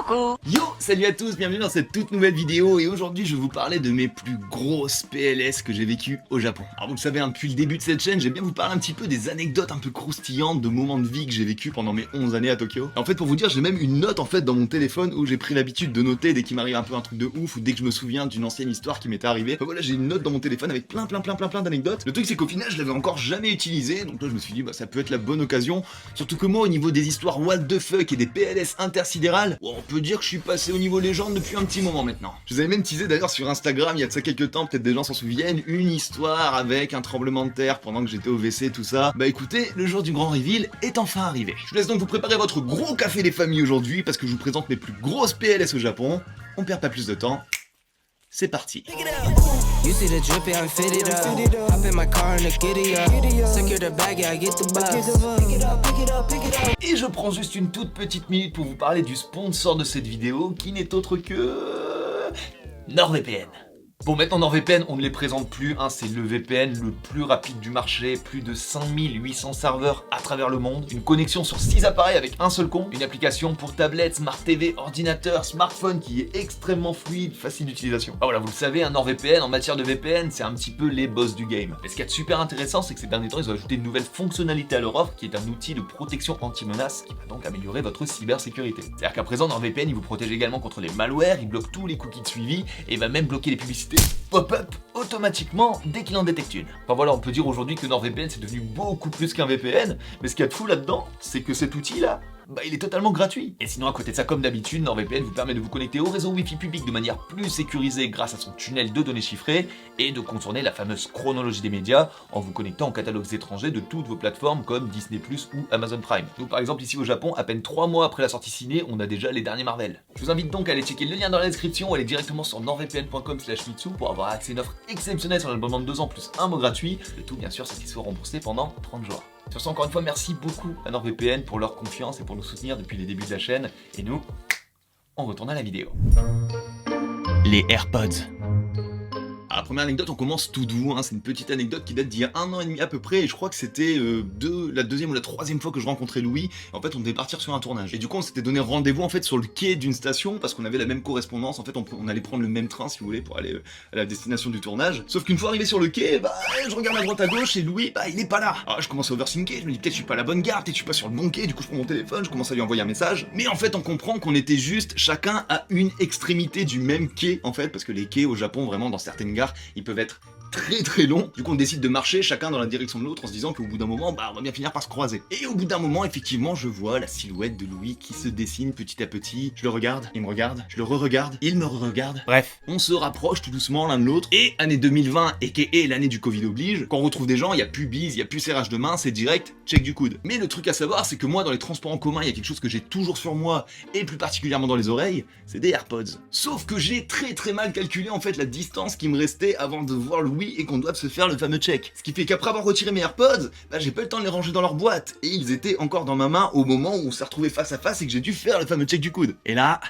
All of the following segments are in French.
Coucou. Yo, salut à tous, bienvenue dans cette toute nouvelle vidéo et aujourd'hui je vais vous parler de mes plus grosses PLS que j'ai vécues au Japon. Alors vous le savez, depuis le début de cette chaîne, j'aime bien vous parler un petit peu des anecdotes un peu croustillantes, de moments de vie que j'ai vécu pendant mes 11 années à Tokyo. Et en fait, pour vous dire, j'ai même une note en fait dans mon téléphone où j'ai pris l'habitude de noter dès qu'il m'arrive un peu un truc de ouf ou dès que je me souviens d'une ancienne histoire qui m'était arrivée. Enfin, voilà, j'ai une note dans mon téléphone avec plein d'anecdotes. Le truc c'est qu'au final, je l'avais encore jamais utilisé, donc là je me suis dit bah ça peut être la bonne occasion. Surtout que moi, au niveau des histoires what the fuck et des PLS intersidérales, on peut dire que je suis passé au niveau légende depuis un petit moment maintenant. Je vous avais même teasé d'ailleurs sur Instagram il y a de ça quelques temps, peut-être des gens s'en souviennent, une histoire avec un tremblement de terre pendant que j'étais au WC, tout ça. Bah écoutez, le jour du grand reveal est enfin arrivé. Je vous laisse donc vous préparer votre gros café des familles aujourd'hui parce que je vous présente mes plus grosses PLS au Japon. On perd pas plus de temps. C'est parti. You see the drippy, I'm fitted up. Hop in my car and the giddy up. Secure the bag, yeah, I get the bus. Et je prends juste une toute petite minute pour vous parler du sponsor de cette vidéo qui n'est autre que NordVPN. Bon, maintenant NordVPN, on ne les présente plus, c'est le VPN le plus rapide du marché, plus de 5800 serveurs à travers le monde, une connexion sur 6 appareils avec un seul compte, une application pour tablette, Smart TV, ordinateur, smartphone qui est extrêmement fluide, facile d'utilisation. Ah voilà, vous le savez, un NordVPN en matière de VPN, c'est un petit peu les boss du game. Mais ce qui est super intéressant, c'est que ces derniers temps, ils ont ajouté une nouvelle fonctionnalité à leur offre qui est un outil de protection anti-menace qui va donc améliorer votre cybersécurité. C'est-à-dire qu'à présent, NordVPN, il vous protège également contre les malwares, il bloque tous les cookies de suivi et va même bloquer les publicités pop-up automatiquement dès qu'il en détecte une. Enfin voilà, on peut dire aujourd'hui que NordVPN c'est devenu beaucoup plus qu'un VPN, mais ce qu'il y a de fou là-dedans, c'est que cet outil là, il est totalement gratuit. Et sinon à côté de ça, comme d'habitude, NordVPN vous permet de vous connecter au réseau Wi-Fi public de manière plus sécurisée grâce à son tunnel de données chiffrées et de contourner la fameuse chronologie des médias en vous connectant aux catalogues étrangers de toutes vos plateformes comme Disney+ ou Amazon Prime. Donc par exemple ici au Japon, à peine 3 mois après la sortie ciné, on a déjà les derniers Marvel. Je vous invite donc à aller checker le lien dans la description ou aller directement sur nordvpn.com/mitsu pour avoir accès à une offre exceptionnelle sur l'abonnement de 2 ans plus 1 mois gratuit. Le tout bien sûr c'est qu'ils soient remboursés pendant 30 jours. Sur ce, encore une fois, merci beaucoup à NordVPN pour leur confiance et pour nous soutenir depuis les débuts de la chaîne. Et nous, on retourne à la vidéo. Les AirPods. La première anecdote, on commence tout doux, c'est une petite anecdote qui date d'il y a 1 an et demi à peu près, et je crois que c'était la deuxième ou la troisième fois que je rencontrais Louis. En fait, on devait partir sur un tournage. Et du coup, on s'était donné rendez-vous en fait sur le quai d'une station parce qu'on avait la même correspondance. En fait, on allait prendre le même train, si vous voulez, pour aller à la destination du tournage. Sauf qu'une fois arrivé sur le quai, je regarde à droite à gauche et Louis, il est pas là. Alors je commence à overthinker, je me dis peut-être je suis pas à la bonne gare, peut-être je suis pas sur le bon quai. Du coup, je prends mon téléphone, je commence à lui envoyer un message. Mais en fait, on comprend qu'on était juste chacun à une extrémité du même quai, en fait, parce que les quais au Japon, vraiment, dans certaines gares, ils peuvent être très long. Du coup on décide de marcher chacun dans la direction de l'autre en se disant qu'au bout d'un moment on va bien finir par se croiser. Et au bout d'un moment effectivement je vois la silhouette de Louis qui se dessine petit à petit. Je le regarde, il me regarde, je le re-regarde, il me re-regarde. Bref, on se rapproche tout doucement l'un de l'autre. Et année 2020 et l'année du Covid oblige, quand on retrouve des gens, il y a plus bise, il y a plus serrage de main, c'est direct check du coude. Mais le truc à savoir c'est que moi dans les transports en commun il y a quelque chose que j'ai toujours sur moi et plus particulièrement dans les oreilles, c'est des AirPods. Sauf que j'ai très mal calculé en fait la distance qui me restait avant de voir Louis et qu'on doive se faire le fameux check. Ce qui fait qu'après avoir retiré mes AirPods, j'ai pas eu le temps de les ranger dans leur boîte. Et ils étaient encore dans ma main au moment où on s'est retrouvé face à face et que j'ai dû faire le fameux check du coude. Et là,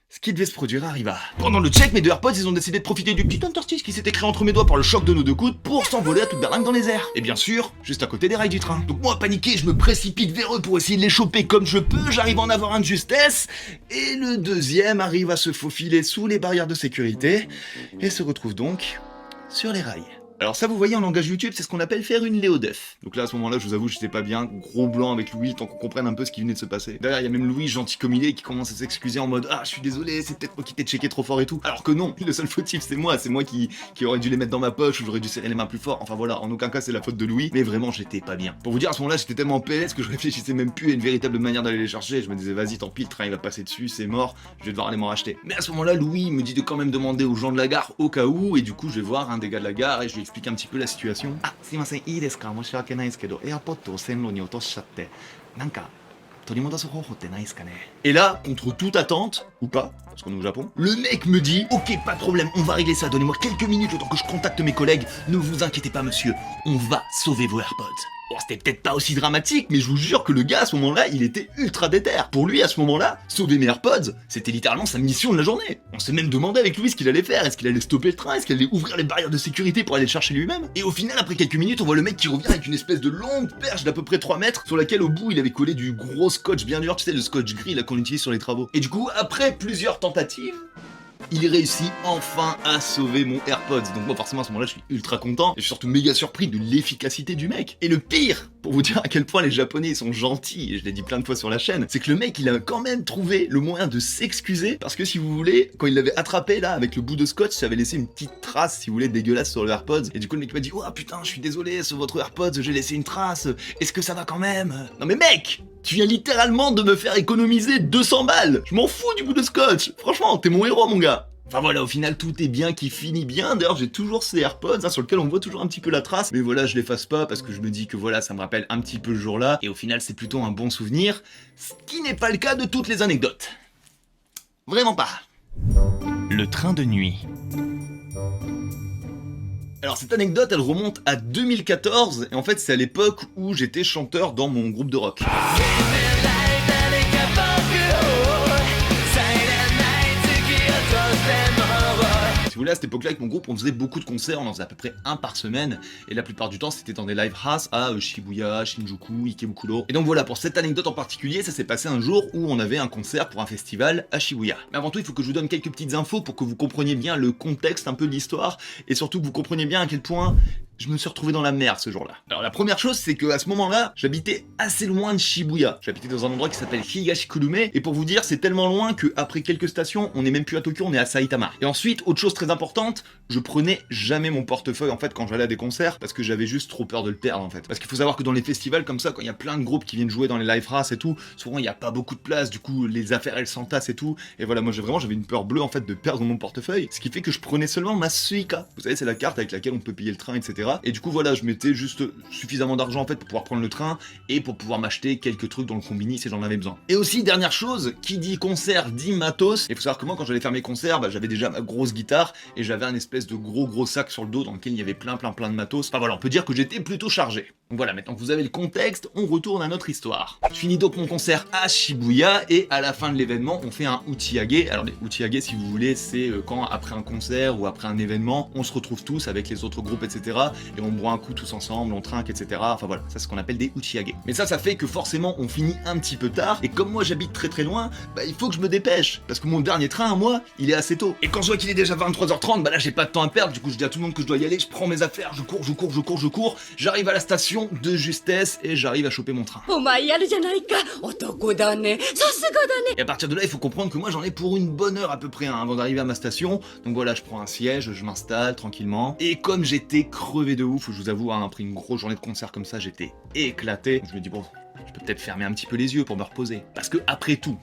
ce qui devait se produire arriva. Pendant le check, mes deux AirPods, ils ont décidé de profiter du petit interstice qui s'était créé entre mes doigts par le choc de nos deux coudes pour s'envoler à toute berlingue dans les airs. Et bien sûr, juste à côté des rails du train. Donc moi, paniqué, je me précipite vers eux pour essayer de les choper comme je peux, j'arrive à en avoir un de justesse, et le deuxième arrive à se faufiler sous les barrières de sécurité, et se retrouve donc sur les rails. Alors ça vous voyez en langage YouTube, c'est ce qu'on appelle faire une Léo Duff. Donc là à ce moment-là je vous avoue j'étais pas bien, gros blanc avec Louis, tant qu'on comprenne un peu ce qui venait de se passer. Derrière il y a même Louis gentil comme il est qui commence à s'excuser en mode je suis désolé, c'est peut-être moi qui t'ai checké trop fort et tout. Alors que non, le seul fautif c'est moi qui aurait dû les mettre dans ma poche ou j'aurais dû serrer les mains plus fort. Enfin voilà, en aucun cas c'est la faute de Louis, mais vraiment j'étais pas bien. Pour vous dire à ce moment-là j'étais tellement en PLS que je réfléchissais même plus à une véritable manière d'aller les chercher. Je me disais vas-y tant pis, le train il va passer dessus, c'est mort, je vais devoir aller m'en racheter. Mais à ce moment-là Louis me dit de quand même demander aux gens de la gare au cas où, et du coup je vais voir un des gars de la gare et je lui explique un petit peu la situation. すいません、いいですか、申し訳ないですけど、AirPodを線路に落としちゃって、なんか取り戻す方法ってないですかね? Et là, contre toute attente, ou pas, parce qu'on est au Japon, le mec me dit ok, pas de problème, on va régler ça, donnez-moi quelques minutes le temps que je contacte mes collègues, ne vous inquiétez pas monsieur, on va sauver vos AirPods. Bon, c'était peut-être pas aussi dramatique, mais je vous jure que le gars, à ce moment-là, il était ultra déter. Pour lui, à ce moment-là, sauver mes AirPods, c'était littéralement sa mission de la journée. On s'est même demandé avec lui ce qu'il allait faire. Est-ce qu'il allait stopper le train? Est-ce qu'il allait ouvrir les barrières de sécurité pour aller le chercher lui-même? Et au final, après quelques minutes, on voit le mec qui revient avec une espèce de longue perche d'à peu près 3 mètres, sur laquelle au bout, il avait collé du gros scotch bien dur, tu sais, le scotch gris là qu'on utilise sur les travaux. Et du coup, après plusieurs tentatives, il réussit enfin à sauver mon AirPods. Donc moi forcément à ce moment-là je suis ultra content et je suis surtout méga surpris de l'efficacité du mec. Et le pire, pour vous dire à quel point les Japonais ils sont gentils, et je l'ai dit plein de fois sur la chaîne, c'est que le mec il a quand même trouvé le moyen de s'excuser parce que si vous voulez, quand il l'avait attrapé là avec le bout de scotch, ça avait laissé une petite trace si vous voulez dégueulasse sur le AirPods. Et du coup le mec m'a dit oh putain je suis désolé sur votre AirPods j'ai laissé une trace, est-ce que ça va quand même? Non mais mec, tu viens littéralement de me faire économiser 200 balles. Je m'en fous du bout de scotch. Franchement, t'es mon héros, mon gars. Enfin voilà, au final, tout est bien qui finit bien. D'ailleurs, j'ai toujours ces AirPods sur lesquels on voit toujours un petit peu la trace. Mais voilà, je l'efface pas parce que je me dis que voilà, ça me rappelle un petit peu ce jour-là. Et au final, c'est plutôt un bon souvenir. Ce qui n'est pas le cas de toutes les anecdotes. Vraiment pas. Le train de nuit. Alors cette anecdote elle remonte à 2014 et en fait c'est à l'époque où j'étais chanteur dans mon groupe de rock. Si vous voulez, à cette époque-là, avec mon groupe, on faisait beaucoup de concerts, on en faisait à peu près un par semaine, et la plupart du temps, c'était dans des live house à Shibuya, Shinjuku, Ikebukuro. Et donc voilà, pour cette anecdote en particulier, ça s'est passé un jour où on avait un concert pour un festival à Shibuya. Mais avant tout, il faut que je vous donne quelques petites infos pour que vous compreniez bien le contexte un peu de l'histoire, et surtout que vous compreniez bien à quel point je me suis retrouvé dans la merde ce jour-là. Alors la première chose, c'est que à ce moment-là, j'habitais assez loin de Shibuya. J'habitais dans un endroit qui s'appelle Higashikurume, et pour vous dire, c'est tellement loin que après quelques stations, on n'est même plus à Tokyo, on est à Saitama. Et ensuite, autre chose très importante, je prenais jamais mon portefeuille en fait quand j'allais à des concerts, parce que j'avais juste trop peur de le perdre en fait. Parce qu'il faut savoir que dans les festivals comme ça, quand il y a plein de groupes qui viennent jouer dans les live races et tout, souvent il n'y a pas beaucoup de place, du coup les affaires elles s'entassent et tout. Et voilà, moi j'avais une peur bleue en fait de perdre mon portefeuille, ce qui fait que je prenais seulement ma Suica. Vous savez, c'est la carte avec laquelle on peut payer le train, etc. Et du coup voilà, je mettais juste suffisamment d'argent en fait pour pouvoir prendre le train et pour pouvoir m'acheter quelques trucs dans le combini si j'en avais besoin. Et aussi dernière chose, qui dit concert dit matos. Et faut savoir que moi quand j'allais faire mes concerts, j'avais déjà ma grosse guitare et j'avais un espèce de gros sac sur le dos dans lequel il y avait plein de matos. Enfin voilà, on peut dire que j'étais plutôt chargé. Donc voilà, maintenant que vous avez le contexte, on retourne à notre histoire. Je finis donc mon concert à Shibuya et à la fin de l'événement, on fait un uchiage. Alors les uchiage, si vous voulez, c'est quand après un concert ou après un événement, on se retrouve tous avec les autres groupes, etc. et on boit un coup tous ensemble, on trinque, etc. Enfin voilà, ça c'est ce qu'on appelle des uchiage. Mais ça fait que forcément on finit un petit peu tard, et comme moi j'habite très loin, il faut que je me dépêche, parce que mon dernier train à moi, il est assez tôt. Et quand je vois qu'il est déjà 23h30, là j'ai pas de temps à perdre, du coup je dis à tout le monde que je dois y aller, je prends mes affaires, je cours, j'arrive à la station de justesse et j'arrive à choper mon train. Et à partir de là, il faut comprendre que moi j'en ai pour une bonne heure à peu près avant d'arriver à ma station. Donc voilà, je prends un siège, je m'installe tranquillement. Et comme j'étais crevé de ouf, je vous avoue, après une grosse journée de concert comme ça, j'étais éclaté. Je me dis bon, je peux peut-être fermer un petit peu les yeux pour me reposer. Parce que après tout,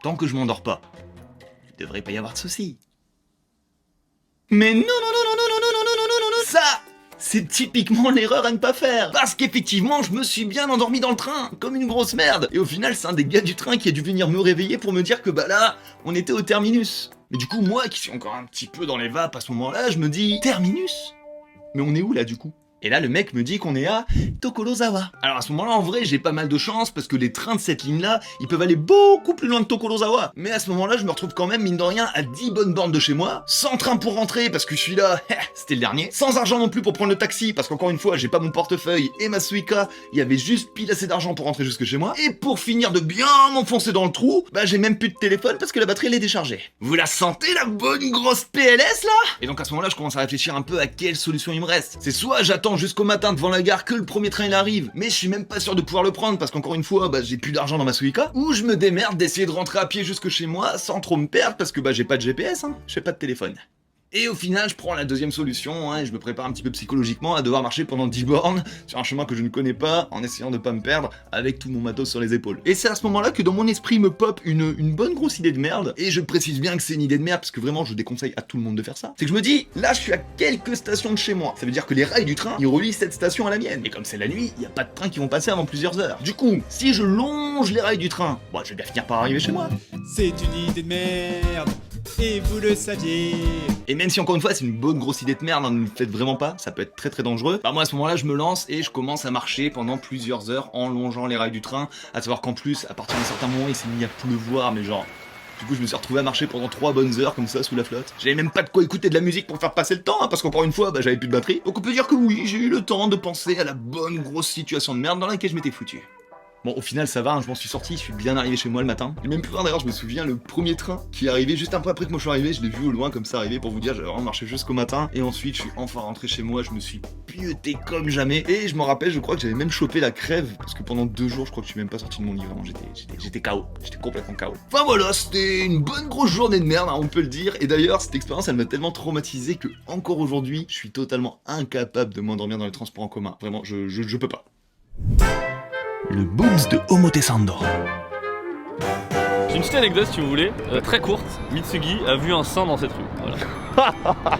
tant que je m'endors pas, il devrait pas y avoir de soucis. Mais non, ça, c'est typiquement l'erreur à ne pas faire. Parce qu'effectivement, je me suis bien endormi dans le train, comme une grosse merde. Et au final, c'est un des gars du train qui a dû venir me réveiller pour me dire que là, on était au terminus. Mais du coup, moi, qui suis encore un petit peu dans les vapes à ce moment-là, je me dis, terminus? Mais on est où là, du coup? Et là, le mec me dit qu'on est à Tokorozawa. Alors à ce moment-là, en vrai, j'ai pas mal de chance parce que les trains de cette ligne-là, ils peuvent aller beaucoup plus loin de Tokorozawa. Mais à ce moment-là, je me retrouve quand même, mine de rien, à 10 bonnes bornes de chez moi, sans train pour rentrer parce que celui-là, c'était le dernier, sans argent non plus pour prendre le taxi parce qu'encore une fois, j'ai pas mon portefeuille et ma Suica, il y avait juste pile assez d'argent pour rentrer jusque chez moi. Et pour finir de bien m'enfoncer dans le trou, j'ai même plus de téléphone parce que la batterie elle est déchargée. Vous la sentez, la bonne grosse PLS là? Et donc à ce moment-là, je commence à réfléchir un peu à quelle solution il me reste. C'est soit j'attends jusqu'au matin devant la gare que le premier train il arrive, mais je suis même pas sûr de pouvoir le prendre parce qu'encore une fois, j'ai plus d'argent dans ma Suica, ou je me démerde d'essayer de rentrer à pied jusque chez moi sans trop me perdre parce que j'ai pas de GPS, j'ai pas de téléphone. Et au final, je prends la deuxième solution, et je me prépare un petit peu psychologiquement à devoir marcher pendant 10 bornes sur un chemin que je ne connais pas, en essayant de pas me perdre, avec tout mon matos sur les épaules. Et c'est à ce moment-là que dans mon esprit me pop une bonne grosse idée de merde, et je précise bien que c'est une idée de merde, parce que vraiment je déconseille à tout le monde de faire ça. C'est que je me dis, là je suis à quelques stations de chez moi, ça veut dire que les rails du train, ils relient cette station à la mienne. Et comme c'est la nuit, il y a pas de trains qui vont passer avant plusieurs heures. Du coup, si je longe les rails du train, je vais bien finir par arriver chez moi. C'est une idée de merde. Et vous le saviez. Et même si encore une fois c'est une bonne grosse idée de merde, hein, ne le faites vraiment pas, ça peut être très très dangereux. Bah moi à ce moment-là je me lance et je commence à marcher pendant plusieurs heures en longeant les rails du train. À savoir qu'en plus à partir d'un certain moment il s'est mis à pleuvoir, mais genre... Du coup je me suis retrouvé à marcher pendant 3 bonnes heures comme ça sous la flotte. J'avais même pas de quoi écouter de la musique pour faire passer le temps, hein, parce qu'encore une fois bah, j'avais plus de batterie. Donc on peut dire que oui, j'ai eu le temps de penser à la bonne grosse situation de merde dans laquelle je m'étais foutu. Bon, au final, ça va, hein, je m'en suis sorti, je suis bien arrivé chez moi le matin. Et même plus loin d'ailleurs, je me souviens, le premier train qui est arrivé juste un peu après que moi je suis arrivé, je l'ai vu au loin comme ça arriver pour vous dire, j'avais vraiment marché jusqu'au matin. Et ensuite, je suis enfin rentré chez moi, je me suis pieuté comme jamais. Et je me rappelle, je crois que j'avais même chopé la crève, parce que pendant 2 jours, je crois que je suis même pas sorti de mon lit, vraiment, j'étais KO, j'étais complètement KO. Enfin voilà, c'était une bonne grosse journée de merde, hein, on peut le dire. Et d'ailleurs, cette expérience, elle m'a tellement traumatisé que encore aujourd'hui, je suis totalement incapable de m'endormir dans les transports en commun. Vraiment, je peux pas. Le boobs de Omotesando. J'ai une petite anecdote si vous voulez, très courte. Mitsugi a vu un sein dans cette rue. Voilà.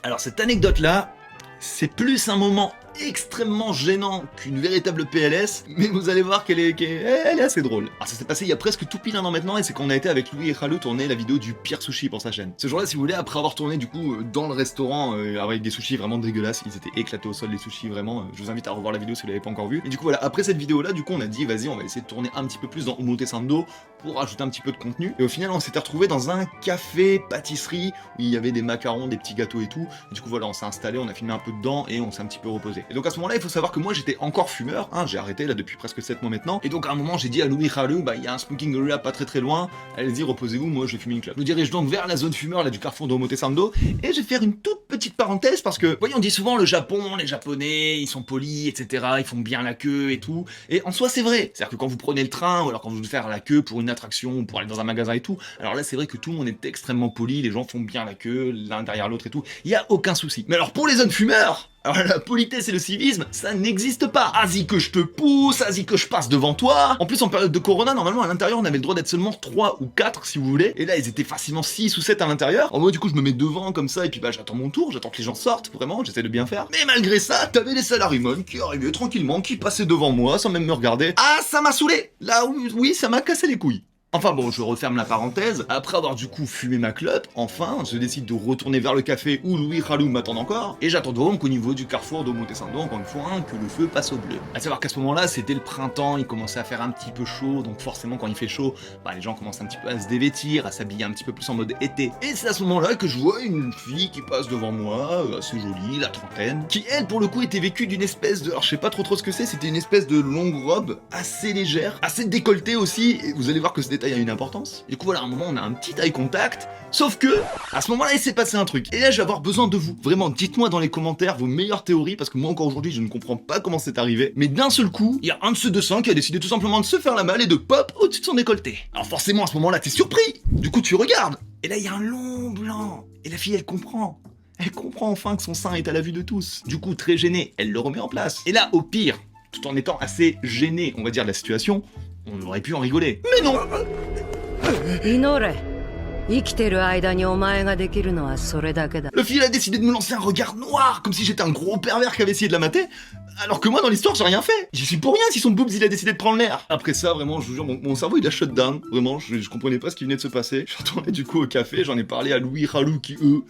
Alors cette anecdote là, c'est plus un moment extrêmement gênant qu'une véritable PLS, mais vous allez voir qu'elle est assez drôle. Alors ça s'est passé il y a presque tout pile un an maintenant, et c'est qu'on a été avec Louis et Khalou tourner la vidéo du pire sushi pour sa chaîne. Ce jour-là, si vous voulez, après avoir tourné du coup dans le restaurant avec des sushis vraiment dégueulasses, ils étaient éclatés au sol les sushis, vraiment, je vous invite à revoir la vidéo si vous l'avez pas encore vue. Et du coup voilà, après cette vidéo là, du coup on a dit vas-y on va essayer de tourner un petit peu plus dans Omotesando pour rajouter un petit peu de contenu. Et au final on s'était retrouvé dans un café pâtisserie où il y avait des macarons, des petits gâteaux et tout. Et du coup voilà, on s'est installé, on a filmé un peu dedans et on s'est un petit peu reposé. Et donc à ce moment-là, il faut savoir que moi j'étais encore fumeur, hein, j'ai arrêté là depuis presque 7 mois maintenant. Et donc à un moment j'ai dit à Louis Khalou, bah il y a un smoking area pas très loin, allez-y reposez-vous, moi je vais fumer une clope. Je me dirige donc vers la zone fumeur là du carrefour d'Omotesando et je vais faire une toute petite parenthèse parce que, vous voyez, on dit souvent le Japon, les Japonais, ils sont polis, etc. Ils font bien la queue et tout. Et en soi c'est vrai, c'est-à-dire que quand vous prenez le train ou alors quand vous devez faire la queue pour une attraction ou pour aller dans un magasin et tout, alors là c'est vrai que tout le monde est extrêmement poli, les gens font bien la queue l'un derrière l'autre et tout, il y a aucun souci. Mais alors pour les zones fumeurs, alors la politesse et le civisme, ça n'existe pas. Vas-y que je te pousse, vas-y que je passe devant toi. En plus en période de Corona, normalement à l'intérieur on avait le droit d'être seulement 3 ou 4 si vous voulez. Et là ils étaient facilement 6 ou 7 à l'intérieur. En moi du coup je me mets devant comme ça et puis bah j'attends mon tour, j'attends que les gens sortent, vraiment, j'essaie de bien faire. Mais malgré ça, t'avais des salarymen qui arrivaient tranquillement, qui passaient devant moi sans même me regarder. Ah ça m'a saoulé. Là oui ça m'a cassé les couilles. Enfin bon, je referme la parenthèse. Après avoir du coup fumé ma clope, enfin, je décide de retourner vers le café où Louis Khalou m'attend encore. Et j'attends donc au niveau du carrefour d'Omotesando, encore une fois, hein, que le feu passe au bleu. À savoir qu'à ce moment-là, c'était le printemps, il commençait à faire un petit peu chaud, donc forcément quand il fait chaud, bah les gens commencent un petit peu à se dévêtir, à s'habiller un petit peu plus en mode été. Et c'est à ce moment-là que je vois une fille qui passe devant moi, assez jolie, la trentaine, qui elle pour le coup était vécue d'une espèce de... Alors je sais pas trop ce que c'est, c'était une espèce de longue robe, assez légère, assez décolletée aussi, et vous allez voir que ce détail a une importance. Du coup voilà, à un moment on a un petit eye contact, sauf que à ce moment-là il s'est passé un truc. Et là je vais avoir besoin de vous. Vraiment, dites-moi dans les commentaires vos meilleures théories, parce que moi encore aujourd'hui je ne comprends pas comment c'est arrivé. Mais d'un seul coup, il y a un de ceux 200 qui a décidé tout simplement de se faire la malle et de pop au-dessus de son décolleté. Alors forcément à ce moment-là t'es surpris. Du coup tu regardes. Et là il y a un long blanc. Et la fille elle comprend. Elle comprend enfin que son sein est à la vue de tous. Du coup très gênée, elle le remet en place. Et là au pire, tout en étant assez gêné, on va dire, de la situation, on aurait pu en rigoler. Mais non. 祈れ生きてる間にお前ができるのはそれだけだ Le fille a décidé de me lancer un regard noir, comme si j'étais un gros pervers qui avait essayé de la mater, alors que moi dans l'histoire j'ai rien fait. J'y suis pour rien si son boobs il a décidé de prendre l'air. Après ça vraiment je vous jure mon cerveau il a shut down, vraiment je comprenais pas ce qui venait de se passer. Je suis retourné du coup au café, j'en ai parlé à Louis Khalou qui eux,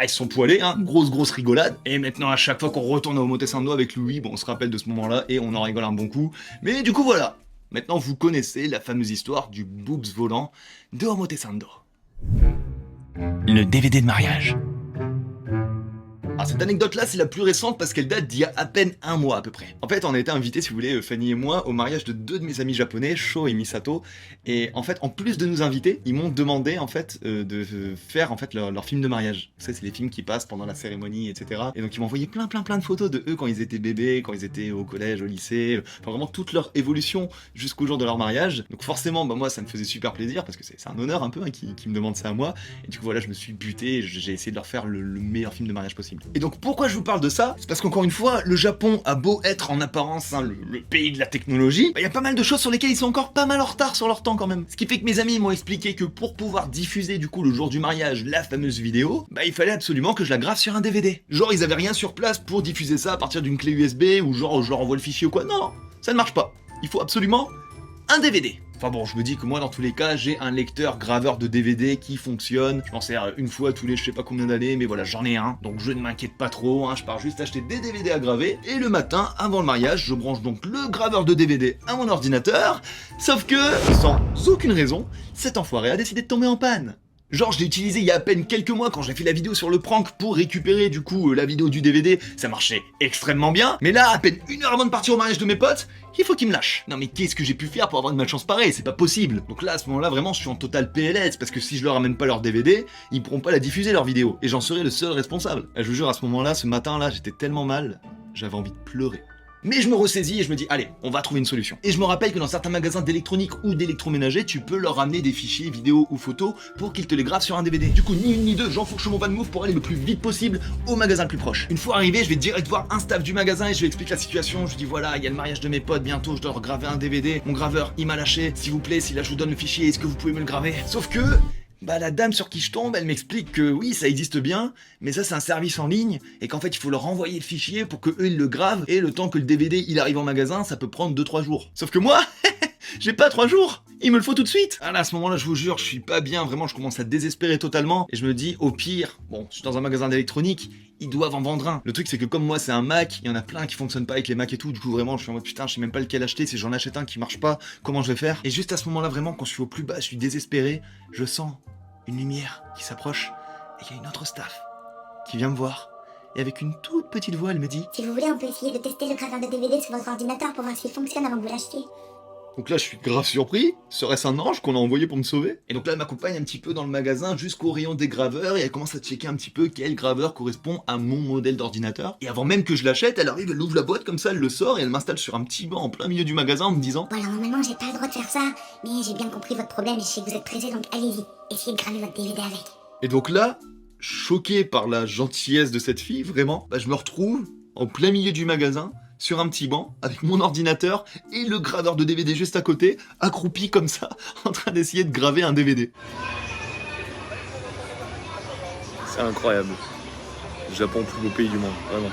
ils sont poilés, hein, grosse rigolade. Et maintenant à chaque fois qu'on retourne à Omotesando avec Louis, bon on se rappelle de ce moment là et on en rigole un bon coup. Mais du coup voilà, maintenant vous connaissez la fameuse histoire du boobs volant de Omotesando. Le DVD de mariage. Alors cette anecdote là c'est la plus récente parce qu'elle date d'il y a à peine 1 mois à peu près. En fait on a été invités si vous voulez Fanny et moi au mariage de 2 de mes amis japonais, Sho et Misato. Et en fait en plus de nous inviter, ils m'ont demandé en fait de faire en fait leur film de mariage. Vous savez c'est les films qui passent pendant la cérémonie etc. Et donc ils m'ont envoyé plein de photos de eux quand ils étaient bébés, quand ils étaient au collège, au lycée, enfin vraiment toute leur évolution jusqu'au jour de leur mariage. Donc forcément bah moi ça me faisait super plaisir parce que c'est un honneur un peu hein, qui me demande ça à moi. Et du coup voilà je me suis buté, j'ai essayé de leur faire le meilleur film de mariage possible. Et donc pourquoi je vous parle de ça? C'est parce qu'encore une fois, le Japon a beau être en apparence hein, le pays de la technologie, bah, y a pas mal de choses sur lesquelles ils sont encore pas mal en retard sur leur temps quand même. Ce qui fait que mes amis m'ont expliqué que pour pouvoir diffuser du coup le jour du mariage la fameuse vidéo, bah il fallait absolument que je la grave sur un DVD. Genre ils avaient rien sur place pour diffuser ça à partir d'une clé USB ou genre je leur envoie le fichier ou quoi. Non, ça ne marche pas. Il faut absolument un DVD. Enfin bon, je me dis que moi dans tous les cas, j'ai un lecteur graveur de DVD qui fonctionne. Je m'en sers une fois tous les je sais pas combien d'années, mais voilà, j'en ai un. Donc je ne m'inquiète pas trop, hein, je pars juste acheter des DVD à graver. Et le matin, avant le mariage, je branche donc le graveur de DVD à mon ordinateur. Sauf que, sans aucune raison, cet enfoiré a décidé de tomber en panne. Genre je l'ai utilisé il y a à peine quelques mois quand j'ai fait la vidéo sur le prank pour récupérer du coup la vidéo du DVD, ça marchait extrêmement bien, mais là à peine une heure avant de partir au mariage de mes potes, il faut qu'il me lâche. Non mais qu'est-ce que j'ai pu faire pour avoir une malchance pareille, c'est pas possible. Donc là à ce moment-là vraiment je suis en total PLS parce que si je leur ramène pas leur DVD, ils pourront pas la diffuser leur vidéo et j'en serai le seul responsable. Je vous jure à ce moment-là, ce matin là j'étais tellement mal, j'avais envie de pleurer. Mais je me ressaisis et je me dis, allez, on va trouver une solution. Et je me rappelle que dans certains magasins d'électronique ou d'électroménager, tu peux leur ramener des fichiers vidéo ou photos pour qu'ils te les gravent sur un DVD. Du coup, ni une ni deux, j'enfourche mon van move pour aller le plus vite possible au magasin le plus proche. Une fois arrivé, je vais direct voir un staff du magasin et je lui explique la situation. Je lui dis, voilà, il y a le mariage de mes potes, bientôt je dois leur graver un DVD. Mon graveur, il m'a lâché. S'il vous plaît, si là je vous donne le fichier, est-ce que vous pouvez me le graver? Sauf que... bah la dame sur qui je tombe, elle m'explique que oui, ça existe bien, mais ça c'est un service en ligne, et qu'en fait il faut leur envoyer le fichier pour que eux ils le gravent, et le temps que le DVD il arrive en magasin, ça peut prendre 2-3 jours. Sauf que moi, j'ai pas 3 jours, il me le faut tout de suite. Ah là, à ce moment-là, je vous jure, je suis pas bien, vraiment, je commence à désespérer totalement, et je me dis, au pire, bon, je suis dans un magasin d'électronique, ils doivent en vendre un. Le truc c'est que comme moi c'est un Mac, il y en a plein qui fonctionnent pas avec les Mac et tout, du coup vraiment je suis en mode putain, je sais même pas lequel acheter, si j'en achète un qui marche pas, comment je vais faire? Et juste à ce moment-là, vraiment, quand je suis au plus bas, je suis désespéré, je sens une lumière qui s'approche, et il y a une autre staff qui vient me voir. Et avec une toute petite voix, elle me dit: si vous voulez, on peut essayer de tester le graveur de DVD sur votre ordinateur pour voir s'il fonctionne avant que vous l'achetiez. Donc là, je suis grave surpris. Serait-ce un ange qu'on a envoyé pour me sauver? Et donc là, elle m'accompagne un petit peu dans le magasin jusqu'au rayon des graveurs et elle commence à checker un petit peu quel graveur correspond à mon modèle d'ordinateur. Et avant même que je l'achète, elle arrive, elle ouvre la boîte comme ça, elle le sort et elle m'installe sur un petit banc en plein milieu du magasin en me disant: bon alors normalement j'ai pas le droit de faire ça, mais j'ai bien compris votre problème et je sais que vous êtes pressé, donc allez-y, essayez de graver votre DVD avec. Et donc là, choqué par la gentillesse de cette fille, vraiment, bah, je me retrouve en plein milieu du magasin, sur un petit banc, avec mon ordinateur et le graveur de DVD juste à côté, accroupi comme ça, en train d'essayer de graver un DVD. C'est incroyable. Le Japon, plus beau pays du monde, vraiment.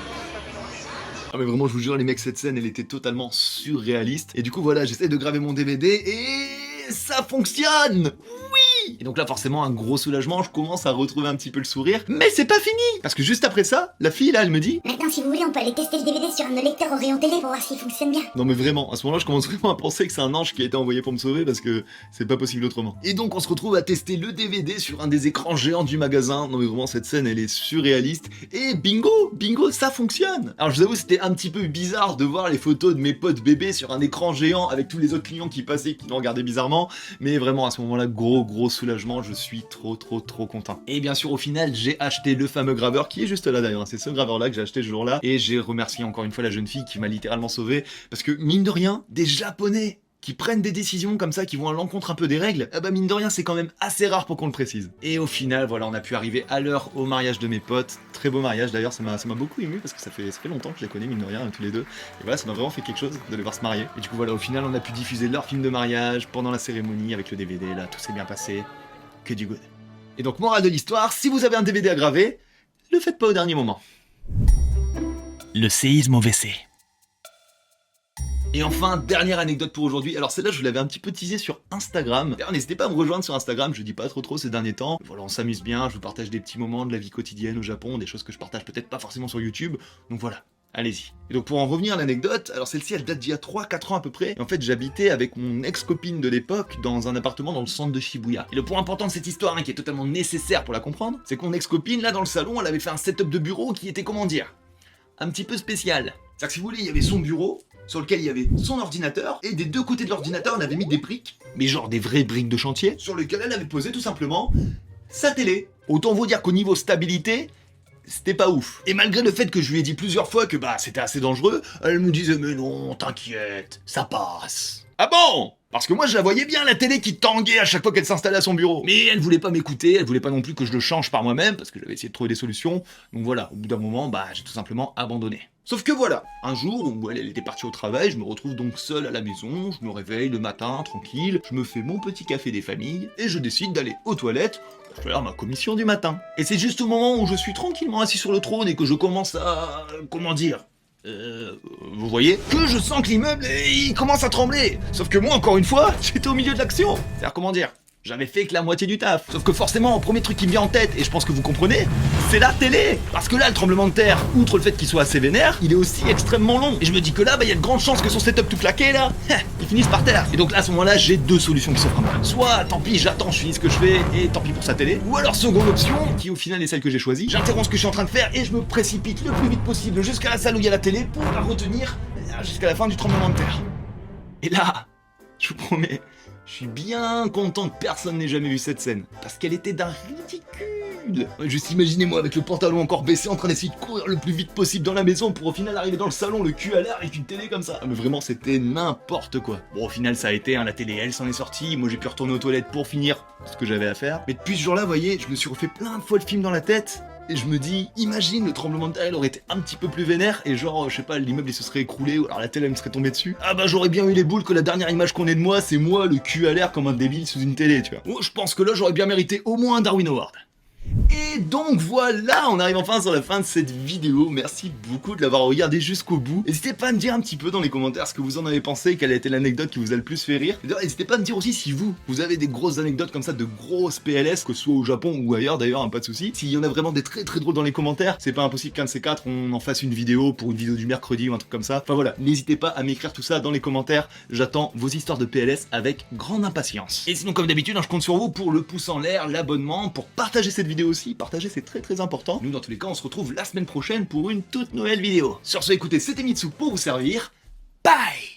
Ah mais vraiment, je vous jure, les mecs, cette scène, elle était totalement surréaliste. Et du coup, voilà, j'essaie de graver mon DVD et ça fonctionne! Oui! Et donc là, forcément, un gros soulagement, je commence à retrouver un petit peu le sourire. Mais c'est pas fini! Parce que juste après ça, la fille, là, elle me dit: maintenant, si vous voulez, on peut aller tester le DVD sur un de nos lecteurs au rayon télé pour voir s'il fonctionne bien. non mais vraiment, à ce moment-là, je commence vraiment à penser que c'est un ange qui a été envoyé pour me sauver parce que c'est pas possible autrement. Et donc, on se retrouve à tester le DVD sur un des écrans géants du magasin. Non mais vraiment, cette scène, elle est surréaliste. Et bingo, ça fonctionne! Alors, je vous avoue, c'était un petit peu bizarre de voir les photos de mes potes bébés sur un écran géant avec tous les autres clients qui passaient, qui nous regardaient bizarrement. Mais vraiment, à ce moment-là, gros soulagement, je suis trop content. Et bien sûr, au final, j'ai acheté le fameux graveur qui est juste là d'ailleurs. C'est ce graveur-là que j'ai acheté ce jour-là. Et j'ai remercié encore une fois la jeune fille qui m'a littéralement sauvé. Parce que, mine de rien, des Japonais qui prennent des décisions comme ça, qui vont à l'encontre un peu des règles, ah bah mine de rien, c'est quand même assez rare pour qu'on le précise. Et au final, voilà, on a pu arriver à l'heure au mariage de mes potes. Très beau mariage d'ailleurs, ça m'a beaucoup ému parce que ça fait longtemps que je les connais, mine de rien, tous les deux. Et voilà, ça m'a vraiment fait quelque chose de les voir se marier. Et du coup, voilà, au final, on a pu diffuser leur film de mariage pendant la cérémonie avec le DVD, là, tout s'est bien passé. Que du good. Et donc, morale de l'histoire, si vous avez un DVD à graver, le faites pas au dernier moment. Le séisme au WC. Et enfin, dernière anecdote pour aujourd'hui. Alors celle-là, je vous l'avais un petit peu teasé sur Instagram. D'ailleurs, n'hésitez pas à me rejoindre sur Instagram, je dis pas trop ces derniers temps. Voilà, on s'amuse bien, je vous partage des petits moments de la vie quotidienne au Japon, des choses que je partage peut-être pas forcément sur YouTube. Donc voilà, allez-y. Et donc pour en revenir à l'anecdote, alors celle-ci, elle date d'il y a 3-4 ans à peu près. Et en fait, j'habitais avec mon ex-copine de l'époque dans un appartement dans le centre de Shibuya. Et le point important de cette histoire, hein, qui est totalement nécessaire pour la comprendre, c'est que mon ex-copine, là dans le salon, elle avait fait un setup de bureau qui était, comment dire, un petit peu spécial. C'est-à-dire que si vous voulez, il y avait son bureau, sur lequel il y avait son ordinateur, et des deux côtés de l'ordinateur, on avait mis des briques, mais genre des vraies briques de chantier, sur lesquelles elle avait posé tout simplement sa télé. Autant vous dire qu'au niveau stabilité, c'était pas ouf. Et malgré le fait que je lui ai dit plusieurs fois que bah c'était assez dangereux, elle me disait mais non, t'inquiète, ça passe. Ah bon? Parce que moi je la voyais bien la télé qui tanguait à chaque fois qu'elle s'installait à son bureau. Mais elle voulait pas m'écouter, elle voulait pas non plus que je le change par moi-même, parce que j'avais essayé de trouver des solutions. Donc voilà, au bout d'un moment, bah j'ai tout simplement abandonné. Sauf que voilà, un jour où elle était partie au travail, je me retrouve donc seul à la maison, je me réveille le matin, tranquille, je me fais mon petit café des familles, et je décide d'aller aux toilettes pour faire ma commission du matin. Et c'est juste au moment où je suis tranquillement assis sur le trône et que je commence à... comment dire, vous voyez, que je sens que l'immeuble, il commence à trembler. Sauf que moi, encore une fois, j'étais au milieu de l'action. C'est-à-dire, comment dire, j'avais fait que la moitié du taf. Sauf que forcément, le premier truc qui me vient en tête, et je pense que vous comprenez, c'est la télé. Parce que là, le tremblement de terre, outre le fait qu'il soit assez vénère, il est aussi extrêmement long. Et je me dis que là, il y a de grandes chances que son setup tout claqué, là, il finisse par terre. Et donc là, à ce moment-là, j'ai deux solutions qui s'offrent à moi. Soit, tant pis, j'attends, je finis ce que je fais, et tant pis pour sa télé. Ou alors, seconde option, qui au final est celle que j'ai choisie, j'interromps ce que je suis en train de faire, et je me précipite le plus vite possible jusqu'à la salle où il y a la télé pour la retenir jusqu'à la fin du tremblement de terre. Et là, je vous promets, je suis bien content que personne n'ait jamais vu cette scène, parce qu'elle était d'un ridicule. Juste imaginez-moi avec le pantalon encore baissé en train d'essayer de courir le plus vite possible dans la maison pour au final arriver dans le salon le cul à l'air avec une télé comme ça. Mais vraiment c'était n'importe quoi. Bon au final ça a été, la télé elle s'en est sortie, moi j'ai pu retourner aux toilettes pour finir ce que j'avais à faire. Mais depuis ce jour-là, vous voyez, je me suis refait plein de fois le film dans la tête. Et je me dis, imagine le tremblement de terre, il aurait été un petit peu plus vénère et genre, je sais pas, l'immeuble il se serait écroulé ou alors la télé elle me serait tombée dessus. Ah bah j'aurais bien eu les boules que la dernière image qu'on ait de moi, c'est moi le cul à l'air comme un débile sous une télé, tu vois. Oh, je pense que là j'aurais bien mérité au moins un Darwin Award. Et donc voilà, on arrive enfin sur la fin de cette vidéo. Merci beaucoup de l'avoir regardé jusqu'au bout. N'hésitez pas à me dire un petit peu dans les commentaires ce que vous en avez pensé, quelle a été l'anecdote qui vous a le plus fait rire. N'hésitez pas à me dire aussi si vous avez des grosses anecdotes comme ça, de grosses PLS, que ce soit au Japon ou ailleurs d'ailleurs, pas de soucis. S'il y en a vraiment des très drôles dans les commentaires, c'est pas impossible qu'un de ces quatre on en fasse une vidéo pour une vidéo du mercredi ou un truc comme ça. Enfin voilà, n'hésitez pas à m'écrire tout ça dans les commentaires. J'attends vos histoires de PLS avec grande impatience. Et sinon comme d'habitude, je compte sur vous pour le pouce en l'air, l'abonnement, pour partager cette vidéo aussi. Partager c'est très important. Nous dans tous les cas on se retrouve la semaine prochaine pour une toute nouvelle vidéo. Sur ce écoutez, c'était Mitsu pour vous servir. Bye.